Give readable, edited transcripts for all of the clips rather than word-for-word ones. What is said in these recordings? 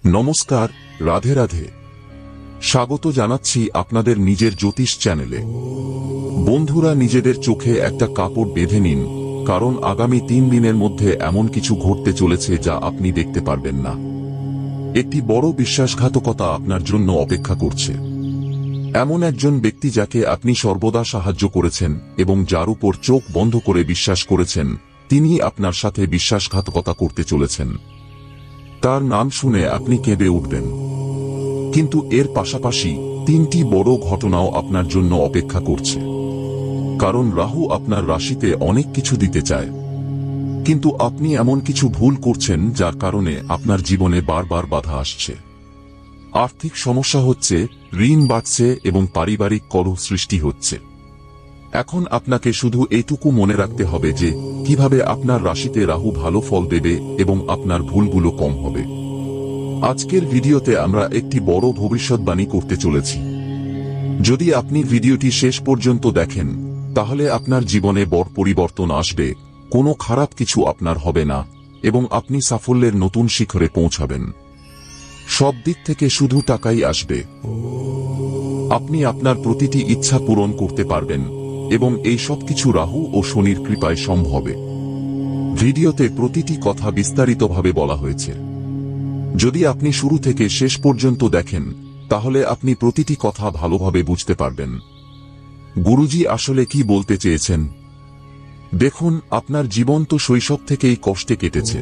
নমস্কার, রাধে রাধে। স্বাগত জানাচ্ছি আপনাদের নিজের জ্যোতিষ চ্যানেলে। বন্ধুরা, নিজেদের চোখে একটা কাপড় বেঁধে নিন, কারণ আগামী 3 দিনের মধ্যে এমন কিছু ঘটতে চলেছে যা আপনি দেখতে পারবেন না। একটি বড় বিশ্বাসঘাতকতা আপনার জন্য অপেক্ষা করছে। এমন একজন ব্যক্তি যাকে আপনি সর্বদা সাহায্য করেছেন এবং যার উপর চোখ বন্ধ করে বিশ্বাস করেছেন, তিনি আপনার সাথে বিশ্বাসঘাতকতা করতে চলেছেন। তার নাম শুনে আপনি কেঁদে উঠবেন। কিন্তু এর পাশাপাশি 3টি বড় ঘটনাও আপনার জন্য অপেক্ষা করছে। কারণ রাহু আপনার রাশিতে অনেক কিছু দিতে চায়, কিন্তু আপনি এমন কিছু ভুল করছেন যার কারণে আপনার জীবনে বারবার বাধা আসছে। আর্থিক সমস্যা হচ্ছে, ঋণ বাড়ছে এবং পারিবারিক কলহ সৃষ্টি হচ্ছে। এখন আপনাকে শুধু এইটুকু মনে রাখতে হবে যে কিভাবে আপনার রাশিতে রাহু ভালো ফল দেবে এবং আপনার ভুলগুলো কম হবে। আজকের ভিডিওতে আমরা একটি বড় ভবিষ্যৎবাণী করতে চলেছি। যদি আপনি ভিডিওটি শেষ পর্যন্ত দেখেন, তাহলে আপনার জীবনে বড় পরিবর্তন আসবে, কোনো খারাপ কিছু আপনার হবে না এবং আপনি সাফল্যের নতুন শিখরে পৌঁছাবেন। সব দিক থেকে শুধু টাকাই আসবে। আপনি আপনার প্রতিটি ইচ্ছা পূরণ করতে পারবেন এবং এই সব কিছু রাহু ও শনির কৃপায় সম্ভব। ভিডিওতে প্রতিটি কথা বিস্তারিতভাবে বলা হয়েছে। যদি আপনি শুরু থেকে শেষ পর্যন্ত দেখেন, তাহলে আপনি প্রতিটি কথা ভালোভাবে বুঝতে পারবেন। গুরুজি আসলে কি বলতে চেয়েছেন? দেখুন, আপনার জীবন তো শৈশব থেকেই কষ্টে কেটেছে।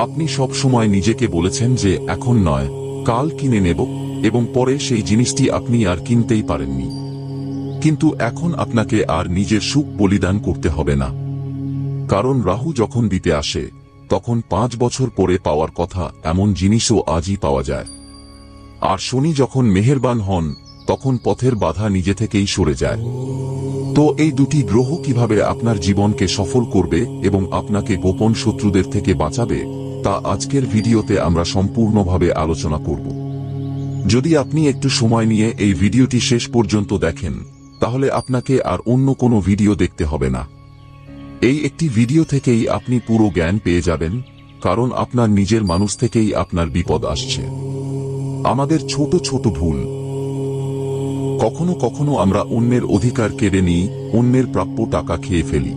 আপনি সব সময় নিজেকে বলেছেন যে এখন নয়, কাল কিনে নেব, এবং পরে সেই জিনিসটি আপনি আর কিনতেই পারেননি। কিন্তু এখন আপনাকে আর নিজের সুখ বলিদান করতে হবে না। কারণ রাহু যখন দিতে আসে, তখন 5 বছর পরে পাওয়ার কথা এমন জিনিসও আজই পাওয়া যায়। আর শনি যখন মেহেরবান হন, তখন পথের বাধা নিজে থেকেই সরে যায়। তো এই দুটি গ্রহ কিভাবে আপনার জীবনকে সফল করবে এবং আপনাকে গোপন শত্রুদের থেকে বাঁচাবে, তা আজকের ভিডিওতে আমরা সম্পূর্ণভাবে আলোচনা করব। যদি আপনি একটু সময় নিয়ে এই ভিডিওটি শেষ পর্যন্ত দেখেন, তাহলে আপনাকে আর অন্য কোনো ভিডিও দেখতে হবে না। এই একটি ভিডিও থেকেই আপনি পুরো জ্ঞান পেয়ে যাবেন, কারণ আপনার নিজের মানুষ থেকেই আপনার বিপদ আসছে। আমাদের ছোট ছোট ভুল। কখনো কখনো আমরা অন্যের অধিকার কেড়ে নিই, অন্যের প্রাপ্য টাকা খেয়ে ফেলি।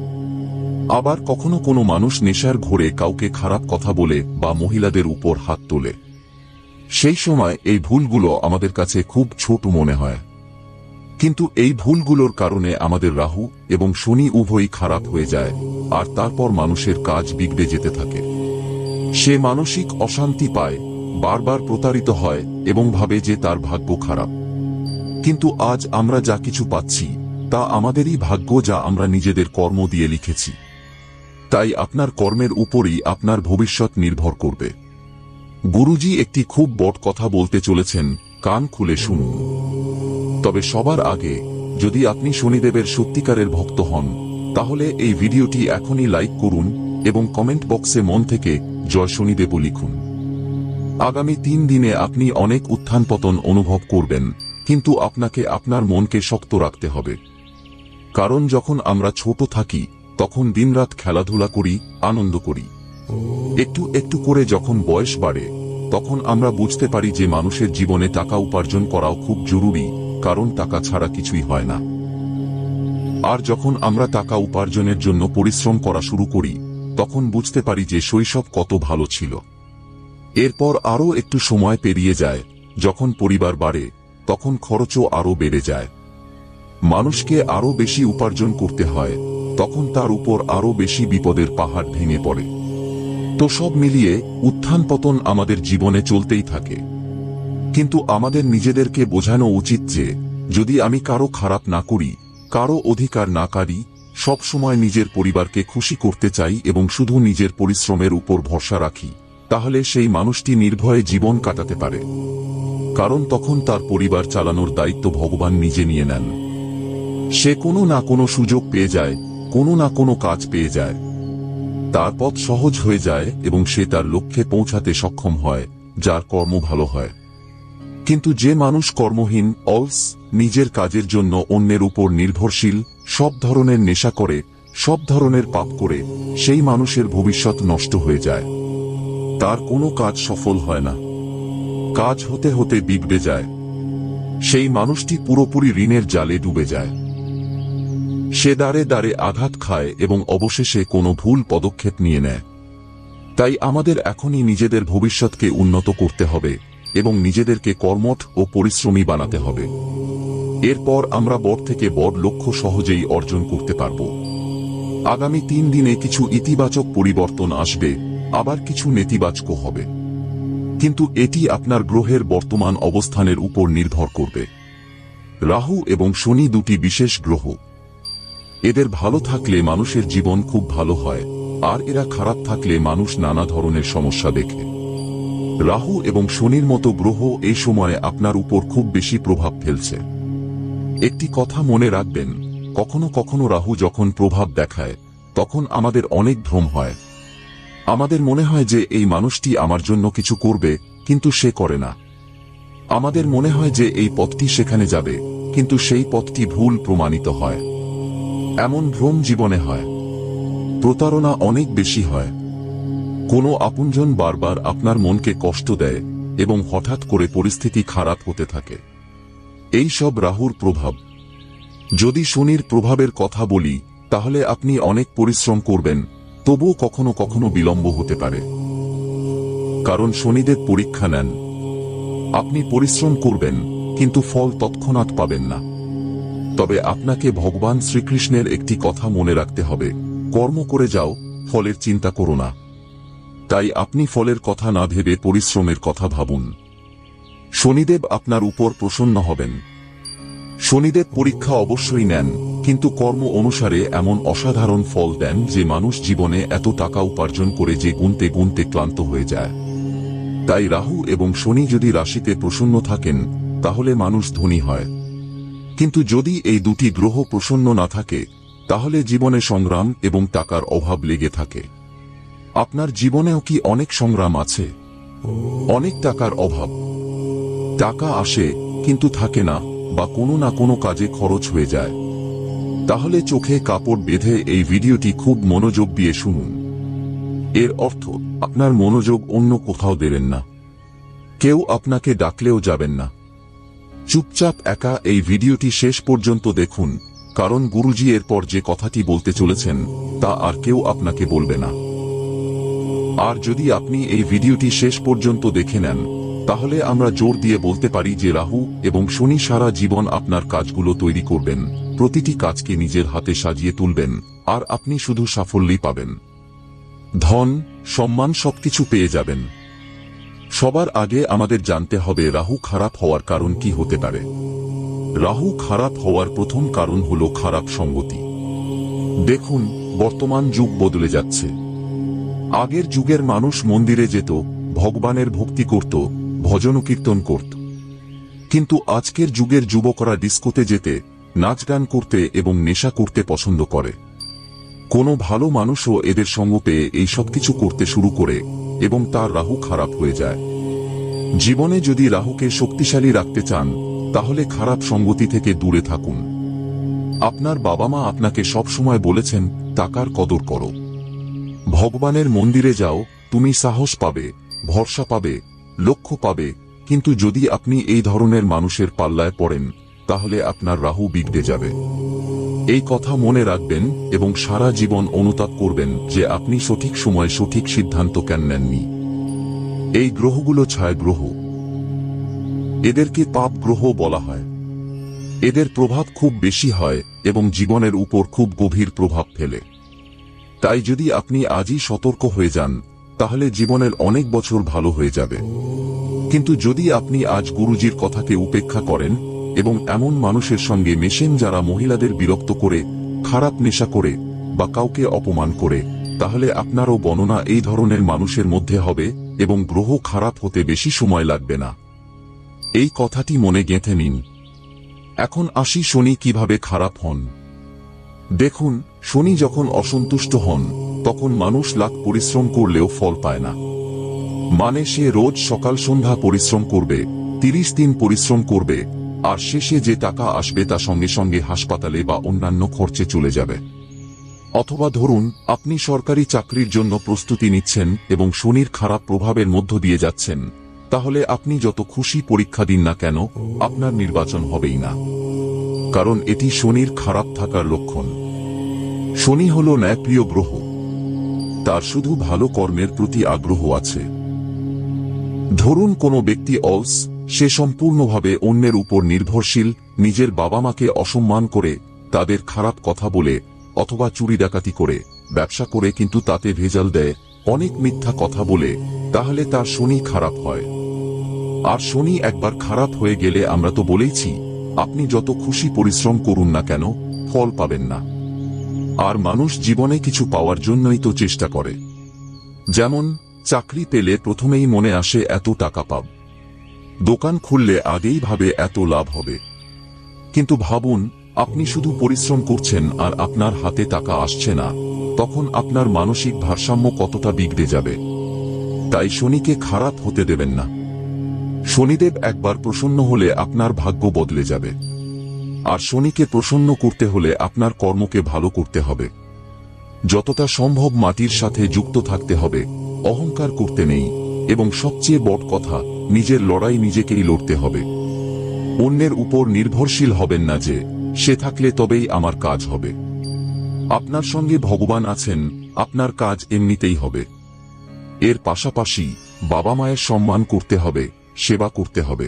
আবার কখনো কোনো মানুষ নেশার ঘোরে কাউকে খারাপ কথা বলে বা মহিলাদের উপর হাত তোলে। সেই সময় এই ভুলগুলো আমাদের কাছে খুব ছোট মনে হয়, কিন্তু এই ভুলগুলোর কারণে আমাদের রাহু এবং শনি উভয়ই খারাপ হয়ে যায়, আর তারপর মানুষের কাজ বিগড়ে যেতে থাকে। সে মানসিক অশান্তি পায়, বারবার প্রতারিত হয় এবং ভাবে যে তার ভাগ্য খারাপ। কিন্তু আজ আমরা যা কিছু পাচ্ছি, তা আমাদেরই ভাগ্য, যা আমরা নিজেদের কর্ম দিয়ে লিখেছি। তাই আপনার কর্মের উপরই আপনার ভবিষ্যৎ নির্ভর করবে। গুরুজি একটি খুব বড় কথা বলতে চলেছেন, কান খুলে শুনুন। তবে সবার আগে, যদি আপনি শনিদেবের সত্যিকারের ভক্ত হন, তাহলে এই ভিডিওটি এখনই লাইক করুন এবং কমেন্ট বক্সে মন থেকে জয় শনিদেব লিখুন। আগামী 3 দিনে আপনি অনেক উত্থান পতন অনুভব করবেন, কিন্তু আপনাকে আপনার মনকে শক্ত রাখতে হবে। কারণ যখন আমরা ছোট থাকি, তখন দিনরাত খেলাধুলা করি, আনন্দ করি। একটু একটু করে যখন বয়স বাড়ে, তখন আমরা বুঝতে পারি যে মানুষের জীবনে টাকা উপার্জন করাও খুব জরুরি, কারণ টাকা ছাড়া কিছুই হয় না। আর যখন আমরা টাকা উপার্জনের জন্য পরিশ্রম করা শুরু করি, তখন বুঝতে পারি যে শৈশব কত ভালো ছিল। এরপর আরও একটু সময় পেরিয়ে যায়, যখন পরিবার বাড়ে, তখন খরচও আরও বেড়ে যায়। মানুষকে আরও বেশি উপার্জন করতে হয়, তখন তার উপর আরও বেশি বিপদের পাহাড় ভেঙে পড়ে। তো সব মিলিয়ে উত্থান পতন আমাদের জীবনে চলতেই থাকে। কিন্তু আমাদের নিজেদেরকে বোঝানো উচিত যে যদি আমি কারো খারাপ না করি, কারো অধিকার না কারি, সব সময় নিজের পরিবারকে খুশি করতে চাই এবং শুধু নিজের পরিশ্রমের উপর ভরসা রাখি, তাহলে সেই মানুষটি নির্ভয়ে জীবন কাটাতে পারে। কারণ তখন তার পরিবার চালানোর দায়িত্ব ভগবান নিজে নিয়ে নেন। সে কোনো না কোনো সুযোগ পেয়ে যায়, কোনো না কোনো কাজ পেয়ে যায়। তার পথ সহজ হয়ে যায় এবং সে তার লক্ষ্যে পৌঁছাতে সক্ষম হয়, যার কর্ম ভালো হয়। কিন্তু যে মানুষ কর্মহীন, অলস, নিজের কাজের জন্য অন্যের উপর নির্ভরশীল, সব ধরনের নেশা করে, সব ধরনের পাপ করে, সেই মানুষের ভবিষ্যৎ নষ্ট হয়ে যায়। তার কোনো কাজ সফল হয় না। কাজ হতে হতে বিগড়ে যায়। সেই মানুষটি পুরোপুরি ঋণের জালে ডুবে যায়। সে দাঁড়ে দাঁড়ে আঘাত খায় এবং অবশেষে কোনো ভুল পদক্ষেপ নিয়ে নেয়। তাই আমাদের এখনই নিজেদের ভবিষ্যৎকে উন্নত করতে হবে এবং নিজেদেরকে কর্মঠ ও পরিশ্রমী বানাতে হবে। এরপর আমরা বড় থেকে বড় লক্ষ্য সহজেই অর্জন করতে পারব। আগামী 3 দিনে কিছু ইতিবাচক পরিবর্তন আসবে, আবার কিছু নেতিবাচক হবে, কিন্তু এটি আপনার গ্রহের বর্তমান অবস্থানের উপর নির্ভর করবে। রাহু এবং শনি দুটি বিশেষ গ্রহ। এদের ভালো থাকলে মানুষের জীবন খুব ভালো হয়, আর এরা খারাপ থাকলে মানুষ নানা ধরনের সমস্যা দেখে। রাহু এবং শনির মতো গ্রহ এই সময়ে আপনার উপর খুব বেশি প্রভাব ফেলছে। একটি কথা মনে রাখবেন, কখনো কখনো রাহু যখন প্রভাব দেখায় তখন আমাদের অনেক ভ্রম হয়। আমাদের মনে হয় যে এই মানুষটি আমার জন্য কিছু করবে, কিন্তু সে করে না। আমাদের মনে হয় যে এই পথটি সেখানে যাবে, কিন্তু সেই পথটি ভুল প্রমাণিত হয়। এমন ভ্রম জীবনে হয়। প্রতারণা অনেক বেশি হয়। কোনো আপনজন বারবার আপনার মনকে কষ্ট দেয় এবং হঠাৎ করে পরিস্থিতি খারাপ হতে থাকে। এই সব রাহুর প্রভাব। যদি শনির প্রভাবের কথা বলি, তাহলে আপনি অনেক পরিশ্রম করবেন, তবুও কখনো কখনো বিলম্ব হতে পারে। কারণ শনিদেব পরীক্ষা নেন। আপনি পরিশ্রম করবেন, কিন্তু ফল তৎক্ষণাৎ পাবেন না। তবে আপনাকে ভগবান শ্রীকৃষ্ণের একটি কথা মনে রাখতে হবে, কর্ম করে যাও, ফলের চিন্তা করো না। তাই আপনি ফলের কথা না ভেবে পরিশ্রমের কথা ভাবুন। শনিদেব আপনার উপর প্রসন্ন হবেন। শনিদেব পরীক্ষা অবশ্যই নেন, কিন্তু কর্ম অনুসারে এমন অসাধারণ ফল দেন যে মানুষ জীবনে এত টাকা উপার্জন করে যে গুনতে গুনতে ক্লান্ত হয়ে যায়। তাই রাহু এবং শনি যদি রাশিতে প্রসন্ন থাকেন, তাহলে মানুষ ধনী হয়। কিন্তু যদি এই দুটি গ্রহ প্রসন্ন না থাকে, তাহলে জীবনে সংগ্রাম এবং টাকার অভাব লেগে থাকে। আপনার জীবনেও কি অনেক সংগ্রাম আছে? অনেক টাকার অভাব? টাকা আসে কিন্তু থাকে না, বা কোনো না কোনো কাজে খরচ হয়ে যায়? তাহলে চোখে কাপড় বেঁধে এই ভিডিওটি খুব মনোযোগ দিয়ে শুনুন। এর অর্থ, আপনার মনোযোগ অন্য কোথাও দেবেন না। কেউ আপনাকে ডাকলেও যাবেন না। চুপচাপ একা এই ভিডিওটি শেষ পর্যন্ত দেখুন, কারণ গুরুজি এরপর যে কথাটি বলতে চলেছেন তা আর কেউ আপনাকে বলবে না। আর যদি আপনি এই ভিডিওটি শেষ পর্যন্ত দেখে নেন, তাহলে আমরা জোর দিয়ে বলতে পারি যে রাহু এবং শনি সারা জীবন আপনার কাজগুলো তৈরি করবেন, প্রতিটি কাজকে নিজের হাতে সাজিয়ে তুলবেন, আর আপনি শুধু সাফল্যই পাবেন। ধন, সম্মান সবকিছু পেয়ে যাবেন। সবার আগে আমাদের জানতে হবে রাহু খারাপ হওয়ার কারণ কি হতে পারে। রাহু খারাপ হওয়ার প্রথম কারণ হল খারাপ সঙ্গতি। দেখুন, বর্তমান যুগ বদলে যাচ্ছে। আগের যুগের মানুষ মন্দিরে যেত, ভগবানের ভক্তি করত, ভজন কীর্তন করত। কিন্তু আজকের যুগের যুবকরা ডিস্কোতে যেতে, নাচ গান করতে এবং নেশা করতে পছন্দ করে। কোনো ভালো মানুষও এদের সঙ্গ পেয়ে এই সব কিছু করতে শুরু করে এবং তার রাহু খারাপ হয়ে যায়। জীবনে যদি রাহুকে শক্তিশালী রাখতে চান, তাহলে খারাপ সঙ্গতি থেকে দূরে থাকুন। আপনার বাবা মা আপনাকে সবসময় বলেছেন টাকার কদর করো, ভগবানের মন্দিরে যাও, তুমি সাহস পাবে, ভরসা পাবে, লক্ষ্য পাবে। কিন্তু যদি আপনি এই ধরনের মানুষের পাল্লায় পড়েন, তাহলে আপনার রাহু বিগড়ে যাবে। এই কথা মনে রাখবেন এবং সারা জীবন অনুতাপ করবেন যে আপনি সঠিক সময়ে সঠিক সিদ্ধান্ত কেন নেননি। এই গ্রহগুলো ছায়া গ্রহ। এদেরকে পাপ গ্রহ বলা হয়। এদের প্রভাব খুব বেশি হয় এবং জীবনের উপর খুব গভীর প্রভাব ফেলে। তাই যদি আপনি আজই সতর্ক হয়ে যান, তাহলে জীবনের অনেক বছর ভালো হয়ে যাবে। কিন্তু যদি আপনি আজ গুরুজির কথাকে উপেক্ষা করেন এবং এমন মানুষের সঙ্গে মেশেন যারা মহিলাদের বিরক্ত করে, খারাপ নেশা করে বা কাউকে অপমান করে, তাহলে আপনারও গণনা এই ধরনের মানুষের মধ্যে হবে এবং গ্রহ খারাপ হতে বেশি সময় লাগবে না। এই কথাটি মনে গেঁথে নিন। এখন আসি শনি কিভাবে খারাপ হন। দেখুন, শনি যখন অসন্তুষ্ট হন, তখন মানুষ লাখ পরিশ্রম করলেও ফল পায় না। মানে সে রোজ সকাল সন্ধ্যা পরিশ্রম করবে, 30 দিন পরিশ্রম করবে, আর শেষে যে টাকা আসবে তা সঙ্গে সঙ্গে হাসপাতালে বা অন্যান্য খরচে চলে যাবে। অথবা ধরুন, আপনি সরকারি চাকরির জন্য প্রস্তুতি নিচ্ছেন এবং শনির খারাপ প্রভাবের মধ্য দিয়ে যাচ্ছেন, তাহলে আপনি যত খুশি পরীক্ষা দিন না কেন আপনার নির্বাচন হবেই না, কারণ এটি শনির খারাপ থাকার লক্ষণ। শনি হল ন্যায়প্রিয় গ্রহ, তার শুধু ভালো কর্মের প্রতি আগ্রহ আছে। ধরুন কোনো ব্যক্তি অলস, সে সম্পূর্ণভাবে অন্যের উপর নির্ভরশীল, নিজের বাবা মাকে অসম্মান করে, তাদের খারাপ কথা বলে, অথবা চুরি ডাকাতি করে, ব্যবসা করে কিন্তু তাতে ভেজাল দেয়, অনেক মিথ্যা কথা বলে, তাহলে তার শনি খারাপ হয়। আর শনি একবার খারাপ হয়ে গেলে আমরা তো বলেইছি, আপনি যত খুশি পরিশ্রম করুন না কেন ফল পাবেন না। আর মানুষ জীবনে কিছু পাওয়ার জন্যই তো চেষ্টা করে। যেমন চাকরি পেলে প্রথমেই মনে আসে এত টাকা পাব, দোকান খুললে আগেই ভাবে এত লাভ হবে। কিন্তু ভাবুন, আপনি শুধু পরিশ্রম করছেন আর আপনার হাতে টাকা আসছে না, তখন আপনার মানসিক ভারসাম্য কতটা বিগড়ে যাবে। তাই শনিকে খারাপ হতে দেবেন না। শনিদেব একবার প্রসন্ন হলে আপনার ভাগ্য বদলে যাবে। আর শনিকে প্রসন্ন করতে হলে আপনার কর্মকে ভালো করতে হবে, যতটা সম্ভব মাটির সাথে যুক্ত থাকতে হবে, অহংকার করতে নেই, এবং সবচেয়ে বড় কথা, নিজের লড়াই নিজেকেই লড়তে হবে। অন্যের উপর নির্ভরশীল হবেন না যে সে থাকলে তবেই আমার কাজ হবে। আপনার সঙ্গে ভগবান আছেন, আপনার কাজ এমনিতেই হবে। এর পাশাপাশি বাবা মায়ের সম্মান করতে হবে, সেবা করতে হবে।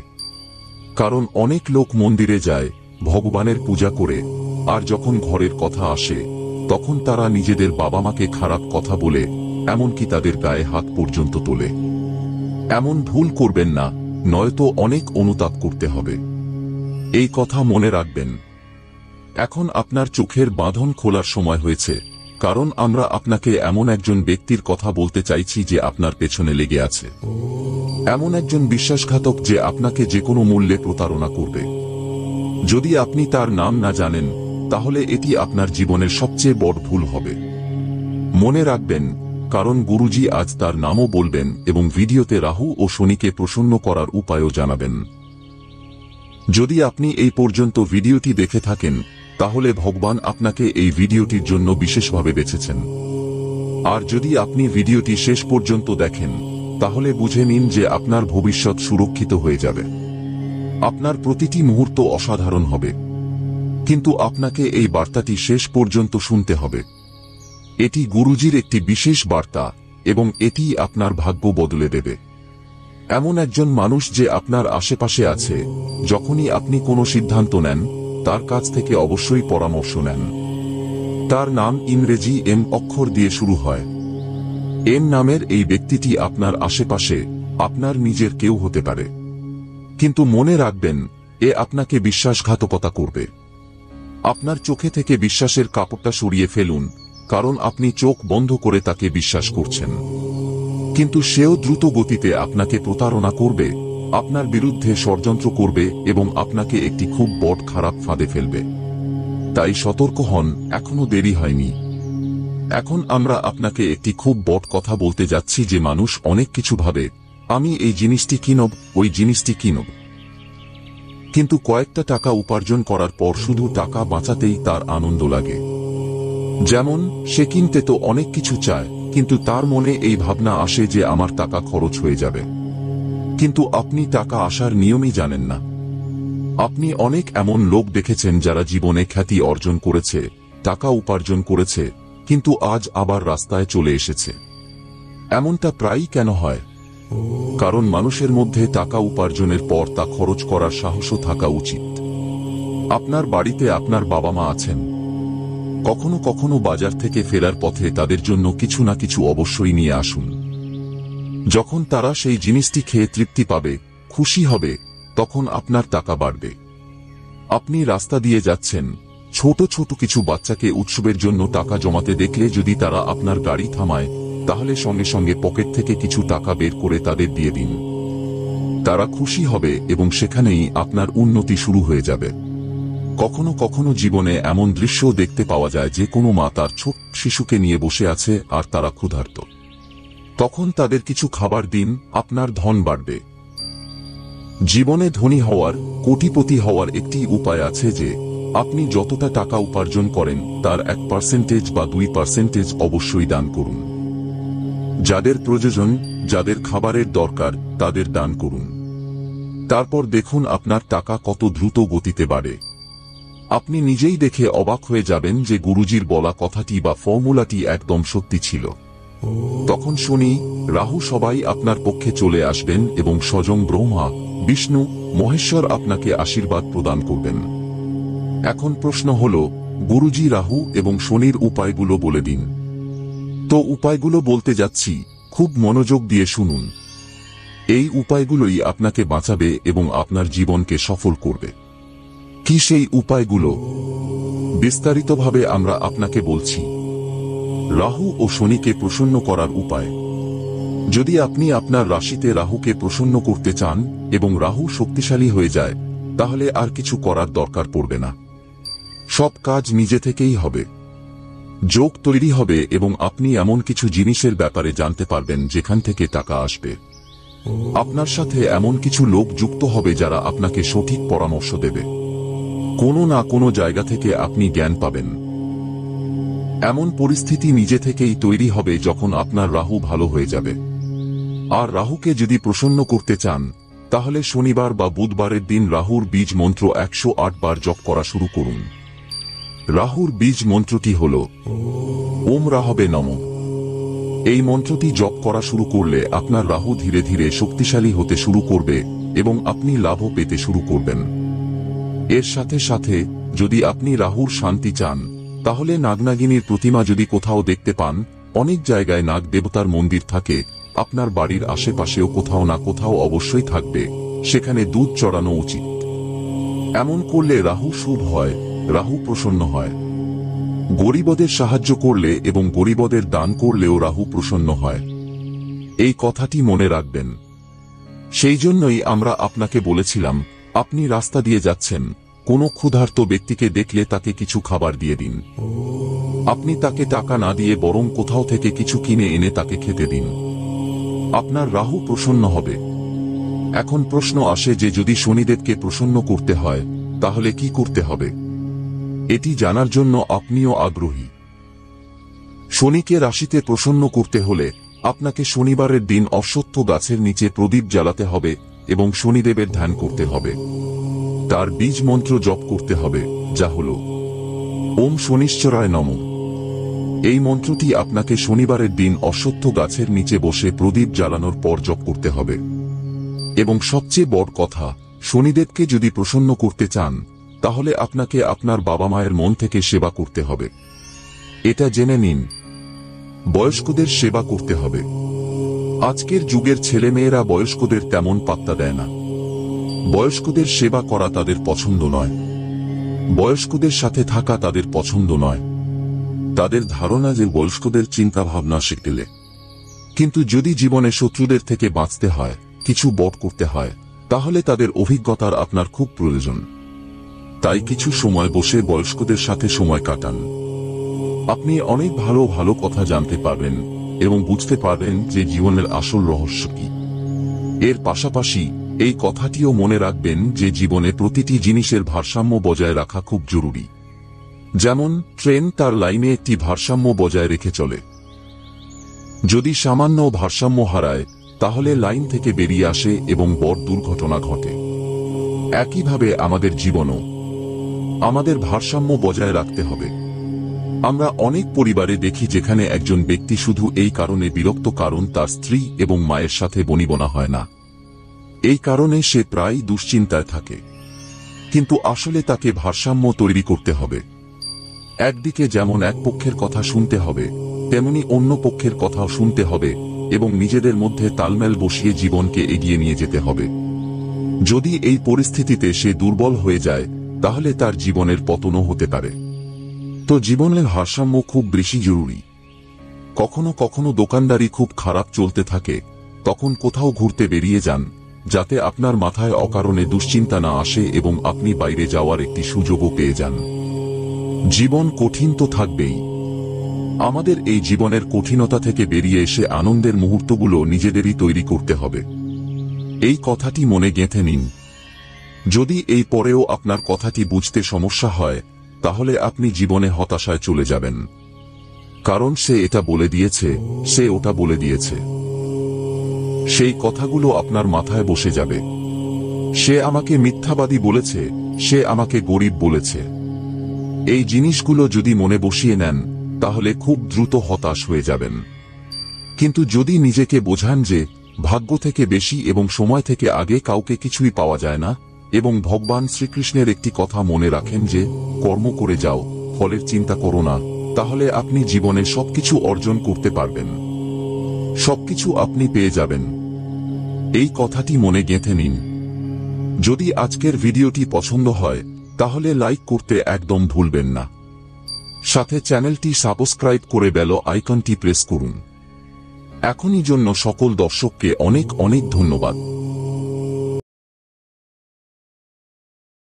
কারণ অনেক লোক মন্দিরে যায়, ভগবানের পূজা করে, আর যখন ঘরের কথা আসে তখন তারা নিজেদের বাবা মাকে খারাপ কথা বলে, এমনকি তাদের গায়ে হাত পর্যন্ত তোলে। এমন ভুল করবেন না, নয়তো অনেক অনুতাপ করতে হবে। এই কথা মনে রাখবেন। এখন আপনার চোখের বাঁধন খোলার সময় হয়েছে, কারণ আমরা আপনাকে এমন একজন ব্যক্তির কথা বলতে চাইছি যে আপনার পেছনে লেগে আছে। এমন একজন বিশ্বাসঘাতক যে আপনাকে যে কোনো মূল্যে প্রতারণা করবে। যদি আপনি তার নাম না জানেন, তাহলে এটি আপনার জীবনের সবচেয়ে বড় ভুল হবে। মনে রাখবেন, কারণ গুরুজি আজ তার নামও বলবেন এবং ভিডিওতে রাহু ও শনিকে প্রসন্ন করার উপায়ও জানাবেন। যদি আপনি এই পর্যন্ত ভিডিওটি দেখে থাকেন, তাহলে ভগবান আপনাকে এই ভিডিওটির জন্য বিশেষভাবে বেছেছেন। আর যদি আপনি ভিডিওটি শেষ পর্যন্ত দেখেন, তাহলে বুঝে নিন যে আপনার ভবিষ্যৎ সুরক্ষিত হয়ে যাবে। আপনার প্রতিটি মুহূর্ত অসাধারণ হবে। কিন্তু আপনাকে এই বার্তাটি শেষ পর্যন্ত শুনতে হবে। এটি গুরুজির একটি বিশেষ বার্তা, এবং এটি আপনার ভাগ্য বদলে দেবে। এমন একজন মানুষ যে আপনার আশেপাশে আছে, যখনই আপনি কোনো সিদ্ধান্ত নেন, তার কাছ থেকে অবশ্যই পরামর্শ নেন। তার নাম ইংরেজি এম অক্ষর দিয়ে শুরু হয়। এম নামের এই ব্যক্তিটি আপনার আশেপাশে আপনার নিজের কেউ হতে পারে। কিন্তু মনে রাখবেন, এ আপনাকে বিশ্বাসঘাতকতা করবে। আপনার চোখে থেকে বিশ্বাসের কাপড়টা সরিয়ে ফেলুন, কারণ আপনি চোখ বন্ধ করে তাকে বিশ্বাস করছেন। কিন্তু সেও দ্রুত গতিতে আপনাকে প্রতারণা করবে, আপনার বিরুদ্ধে ষড়যন্ত্র করবে এবং আপনাকে একটি খুব বড় খারাপ ফাঁদে ফেলবে। তাই সতর্ক হন, এখনো দেরি হয়নি। এখন আমরা আপনাকে একটি খুব বড় কথা বলতে যাচ্ছি যে মানুষ অনেক কিছু ভাবে, আমি এই জিনিসটি কিনব, ওই জিনিসটি কিনব। কিন্তু কয়েকটা টাকা উপার্জন করার পর শুধু টাকা বাঁচাতেই তার আনন্দ লাগে। যেমন সে কিনতে তো অনেক কিছু চায়, কিন্তু তার মনে এই ভাবনা আসে যে আমার টাকা খরচ হয়ে যাবে। কিন্তু আপনি টাকা আসার নিয়মই জানেন না। আপনি অনেক এমন লোক দেখেছেন যারা জীবনে খ্যাতি অর্জন করেছে, টাকা উপার্জন করেছে, কিন্তু আজ আবার রাস্তায় চলে এসেছে। এমনটা প্রায়ই কেন হয়? কারণ মানুষের মধ্যে টাকা উপার্জনের পর তা খরচ করার সাহসও থাকা উচিত। আপনার বাড়িতে আপনার বাবা মা আছেন। কখনো কখনো বাজার থেকে ফেরার পথে তাদের জন্য কিছু না কিছু অবশ্যই নিয়ে আসুন। যখন তারা সেই জিনিসটি খেয়ে তৃপ্তি পাবে, খুশি হবে, তখন আপনার টাকা বাড়বে। আপনি রাস্তা দিয়ে যাচ্ছেন, ছোট ছোট কিছু বাচ্চাকে উৎসবের জন্য টাকা জমাতে দেখলে যদি তারা আপনার গাড়ি থামায়, তাহলে সঙ্গে সঙ্গে পকেট থেকে কিছু টাকা বের করে তাদের দিয়ে দিন। তারা খুশি হবে এবং সেখানেই আপনার উন্নতি শুরু হয়ে যাবে। কখনো কখনো জীবনে এমন দৃশ্যও দেখতে পাওয়া যায় যে কোনো মা তার ছোট শিশুকে নিয়ে বসে আছে আর তারা ক্ষুধার্ত। তখন তাদের কিছু খাবার দিন, আপনার ধন বাড়বে। জীবনে ধনী হওয়ার, কোটিপতি হওয়ার একটি উপায় আছে যে আপনি যতটা টাকা উপার্জন করেন তার 1% বা 2% অবশ্যই দান করুন। যাদের প্রয়োজন, যাদের খাবারের দরকার, তাদের দান করুন। তারপর দেখুন আপনার টাকা কত দ্রুত গতিতে বাড়ে। আপনি নিজেই দেখে অবাক হয়ে যাবেন যে গুরুজির বলা কথাটি বা ফর্মুলাটি একদম সত্যি ছিল। তখন শনি, রাহু সবাই আপনার পক্ষে চলে আসবেন এবং স্বয়ং ব্রহ্মা, বিষ্ণু, মহেশ্বর আপনাকে আশীর্বাদ প্রদান করবেন। এখন প্রশ্ন হল, গুরুজি রাহু এবং শনির উপায়গুলো বলে দিন। তো উপায়গুলো বলতে যাচ্ছি, খুব মনোযোগ দিয়ে শুনুন। এই উপায়গুলোই আপনাকে বাঁচাবে এবং আপনার জীবনকে সফল করবে। কি সেই উপায়গুলো? বিস্তারিতভাবে আমরা আপনাকে বলছি। রাহু ও শনিকে প্রসন্ন করার উপায়। যদি আপনি আপনার রাশিতে রাহুকে প্রসন্ন করতে চান এবং রাহু শক্তিশালী হয়ে যায়, তাহলে আর কিছু করার দরকার পড়বে না। সব কাজ নিজে থেকেই হবে। যোগ তৈরি হবে এবং আপনি এমন কিছু জিনিসের ব্যাপারে জানতে পারবেন যেখান থেকে টাকা আসবে। আপনার সাথে এমন কিছু লোক যুক্ত হবে যারা আপনাকে সঠিক পরামর্শ দেবে। কোনো না কোনো জায়গা থেকে আপনি জ্ঞান পাবেন। এমন পরিস্থিতি নিজে থেকেই তৈরি হবে যখন আপনার রাহু ভালো হয়ে যাবে। আর রাহুকে যদি প্রসন্ন করতে চান, তাহলে শনিবার বা বুধবারের দিন রাহুর বীজ মন্ত্র 108 বার জপ করা শুরু করুন। রাহুর বীজ মন্ত্রটি হল ওম রাহবে নমঃ। এই মন্ত্রটি জপ করা শুরু করলে আপনার রাহু ধীরে ধীরে শক্তিশালী হতে শুরু করবে এবং আপনি লাভও পেতে শুরু করবেন। এর সাথে সাথে যদি আপনি রাহুর শান্তি চান, তাহলে নাগনাগিনীর প্রতিমা যদি কোথাও দেখতে পান, অনেক জায়গায় নাগ দেবতার মন্দির থাকে, আপনার বাড়ির আশেপাশেও কোথাও না কোথাও অবশ্যই থাকবে, সেখানে দুধ চড়ানো উচিত। এমন করলে রাহু শুভ হয়, রাহু প্রসন্ন হয়। গরিবদের সাহায্য করলে এবং গরিবদের দান করলেও রাহু প্রসন্ন হয়। এই কথাটি মনে রাখবেন। সেই জন্যই আমরা আপনাকে বলেছিলাম, আপনি রাস্তা দিয়ে যাচ্ছেন, কোনো ক্ষুধার্ত ব্যক্তিকে দেখলে তাকে কিছু খাবার দিয়ে দিন। আপনি তাকে টাকা না দিয়ে বরং কোথাও থেকে কিছু কিনে এনে তাকে খেতে দিন। আপনার রাহু প্রসন্ন হবে। এখন প্রশ্ন আসে যে যদি শনিদেবকে প্রসন্ন করতে হয়, তাহলে কি করতে হবে? এটি জানার জন্য আপনিও আগ্রহী। শনিকে রাশিতে প্রসন্ন করতে হলে আপনাকে শনিবারের দিন অশ্বত্থ গাছের নিচে প্রদীপ জ্বালাতে হবে এবং শনিদেবের ধ্যান করতে হবে। তার বীজ মন্ত্র জপ করতে হবে, যা হল ওম শনিশ্চরায় নমঃ। এই মন্ত্রটি আপনাকে শনিবারের দিন অশ্বত্থ গাছের নিচে বসে প্রদীপ জ্বালানোর পর জপ করতে হবে। এবং সবচেয়ে বড় কথা, শনিদেবকে যদি প্রসন্ন করতে চান, তাহলে আপনাকে আপনার বাবা মায়ের মন থেকে সেবা করতে হবে। এটা জেনে নিন। বয়স্কদের সেবা করতে হবে। আজকের যুগের ছেলেমেয়েরা বয়স্কদের তেমন পাত্তা দেয় না। বয়স্কদের সেবা করা তাদের পছন্দ নয়। বয়স্কদের সাথে থাকা তাদের পছন্দ নয়। তাদের ধারণা যে বয়স্কদের চিন্তাভাবনা শিখলে। কিন্তু যদি জীবনে শত্রুদের থেকে বাঁচতে হয়, কিছু বড় করতে হয়, তাহলে তাদের অভিজ্ঞতার আপনার খুব প্রয়োজন। তাই কিছু সময় বসে বয়স্কদের সাথে সময় কাটান। আপনি অনেক ভালো ভালো কথা জানতে পারবেন এবং বুঝতে পারবেন যে জীবনের আসল রহস্য কি। এর পাশাপাশি এই কথাটিও মনে রাখবেন যে জীবনে প্রতিটি জিনিসের ভারসাম্য বজায় রাখা খুব জরুরি। যেমন ট্রেন তার লাইনে একটি ভারসাম্য বজায় রেখে চলে। যদি সামান্য ভারসাম্য হারায়, তাহলে লাইন থেকে বেরিয়ে আসে এবং বড় দুর্ঘটনা ঘটে। একইভাবে আমাদের জীবনও আমাদের ভারসাম্য বজায় রাখতে হবে। আমরা অনেক পরিবারে দেখি যেখানে একজন ব্যক্তি শুধু এই কারণে বিরক্ত কারণ তার স্ত্রী এবং মায়ের সাথে বনিবনা হয় না। এই কারণে সে প্রায় দুশ্চিন্তায় থাকে। কিন্তু আসলে তাকে ভারসাম্য তৈরি করতে হবে। একদিকে যেমন এক পক্ষের কথা শুনতে হবে, তেমনি অন্য পক্ষের কথাও শুনতে হবে এবং নিজেদের মধ্যে তালমেল বসিয়ে জীবনকে এগিয়ে নিয়ে যেতে হবে। যদি এই পরিস্থিতিতে সে দুর্বল হয়ে যায়, তাহলে তার জীবনের পতনও হতে পারে। তো জীবনের ভারসাম্য খুব বেশি জরুরি। কখনো কখনো দোকানদারি খুব খারাপ চলতে থাকে, তখন কোথাও ঘুরতে বেরিয়ে যান, যাতে আপনার মাথায় অকারণে দুশ্চিন্তা না আসে এবং আপনি বাইরে যাওয়ার একটি সুযোগও পেয়ে যান। জীবন কঠিন তো থাকবেই। আমাদের এই জীবনের কঠিনতা থেকে বেরিয়ে এসে আনন্দের মুহূর্তগুলো নিজেদেরই তৈরি করতে হবে। এই কথাটি মনে গেঁথে নিন। যদি এই পরেও আপনার কথাটি বুঝতে সমস্যা হয়, তাহলে আপনি জীবনে হতাশায় চলে যাবেন। কারণ সে এটা বলে দিয়েছে, সে ওটা বলে দিয়েছে। সেই কথাগুলো আপনার মাথায় বসে যাবে। সে আমাকে মিথ্যাবাদী বলেছে, সে আমাকে গরিব বলেছে। এই জিনিসগুলো যদি মনে বসিয়ে নেন, তাহলে খুব দ্রুত হতাশ হয়ে যাবেন। কিন্তু যদি নিজেকে বোঝান যে ভাগ্য থেকে বেশি এবং সময় থেকে আগে কাউকে কিছুই পাওয়া যায় না, এবং ভগবান শ্রীকৃষ্ণের একটি কথা মনে রাখেন যে কর্ম করে যাও, ফলের চিন্তা করো না, তাহলে আপনি জীবনে সবকিছু অর্জন করতে পারবেন। সবকিছু আপনি পেয়ে যাবেন। এই কথাটি মনে গেঁথে নিন। যদি আজকের ভিডিওটি পছন্দ হয়, তাহলে লাইক করতে একদম ভুলবেন না। সাথে চ্যানেলটি সাবস্ক্রাইব করে বেল আইকনটি প্রেস করুন। এখনই জন্য সকল দর্শককে অনেক অনেক ধন্যবাদ।